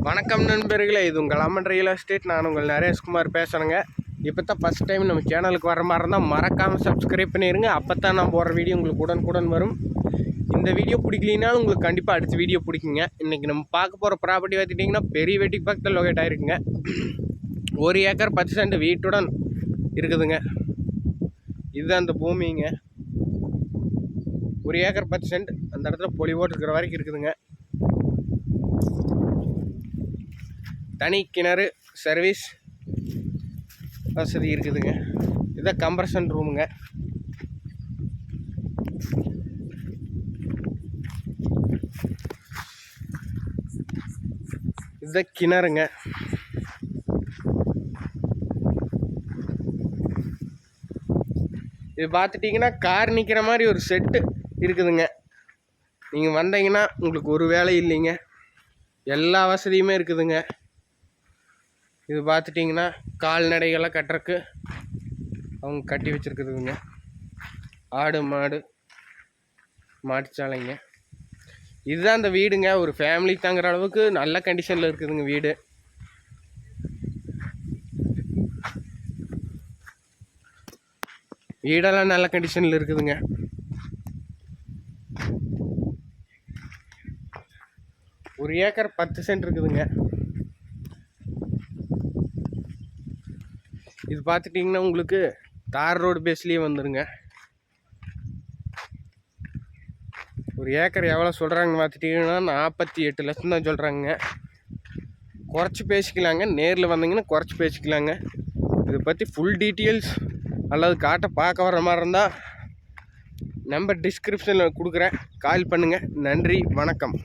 வணக்கம் நண்பர்களே, இது உங்கள் அம்மன் ரியல் எஸ்டேட். நான் உங்கள் நரேஷ்குமார் பேசுகிறேங்க. இப்போ தான் ஃபஸ்ட் டைம் நம்ம சேனலுக்கு வர மாதிரி இருந்தால் மறக்காமல் சப்ஸ்கிரைப் பண்ணிடுங்க. அப்போ தான் நான் போடுற வீடியோ உங்களுக்கு உடனுக்குடன் வரும். இந்த வீடியோ பிடிக்கலினாலும் உங்களுக்கு கண்டிப்பாக அடுத்த வீடியோ பிடிக்குங்க. இன்றைக்கி நம்ம பார்க்க போகிற ப்ராப்பர்ட்டி பார்த்துட்டிங்கன்னா பெரிய வெட்டிக்கு பக்கத்தில் லொகேட் ஆகிருக்குங்க. 1 ஏக்கர் 10 சென்ட் வீட்டுடன் இருக்குதுங்க. இதுதான் அந்த பூமிங்க. 1 ஏக்கர் 10 சென்ட் அந்த இடத்துல பொலிவோட்டு இருக்கிற வரைக்கும் இருக்குதுங்க. தனி கிணறு சர்வீஸ் வசதி இருக்குதுங்க. இதுதான் கம்ப்ரஷன் ரூமுங்க. இதுதான் கிணறுங்க. இது பார்த்துட்டிங்கன்னா கார் நிற்கிற மாதிரி ஒரு செட்டு இருக்குதுங்க. நீங்கள் வந்தீங்கன்னா உங்களுக்கு ஒரு வேலை இல்லைங்க, எல்லா வசதியுமே இருக்குதுங்க. இது பார்த்துட்டிங்கன்னா கால்நடைகள்லாம் கட்டுறக்கு அவங்க கட்டி வச்சுருக்குதுங்க. ஆடு மாடு மாட்டுச்சாலைங்க. இதுதான் அந்த வீடுங்க. ஒரு ஃபேமிலி தாங்குற அளவுக்கு நல்ல கண்டிஷனில் இருக்குதுங்க வீடு. வீடெல்லாம் நல்ல கண்டிஷனில் இருக்குதுங்க. ஒரு ஏக்கர் 10 சென்ட் இருக்குதுங்க. இது பார்த்துட்டிங்கன்னா உங்களுக்கு தார் ரோடு பேஸ்லேயே வந்துடுங்க. ஒரு ஏக்கர் எவ்வளோ சொல்கிறாங்கன்னு பார்த்துட்டிங்கன்னா 48 லட்சம் தான் சொல்கிறாங்க. குறைச்சி பேசிக்கலாங்க. நேரில் வந்தீங்கன்னா குறைச்சி பேசிக்கலாங்க. இதை பற்றி ஃபுல் டீட்டெயில்ஸ் அல்லது காட்ட பார்க்க வர மாதிரி இருந்தால் நம்பர் டிஸ்கிரிப்ஷனில் கொடுக்குறேன், கால் பண்ணுங்கள். நன்றி, வணக்கம்.